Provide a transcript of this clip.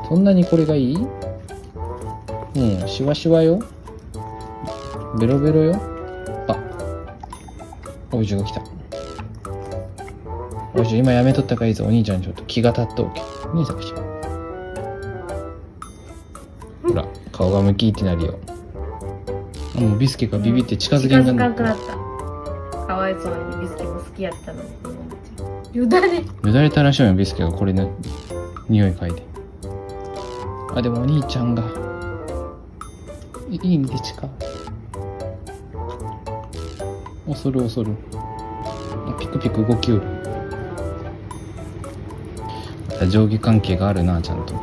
そんなにこれがいい？シワシワよ。ベロベロよ。あ、おいじが来た。おいじ今やめとったかいいぞ。お兄ちゃんちょっと気が立っとうけ。お兄さん来ちゃう。ほら、顔がムキってなるよ。もうビスケがビビって近づけん近づかんくなった。かわいそうにビスケも好きやったのに。よだれ。よだれ垂らしようよ、ビスケがこれの匂い嗅いで。あ、でもお兄ちゃんがいい意味で近い。恐る恐る。ピクピク動きよる。上下関係があるな、ちゃんと。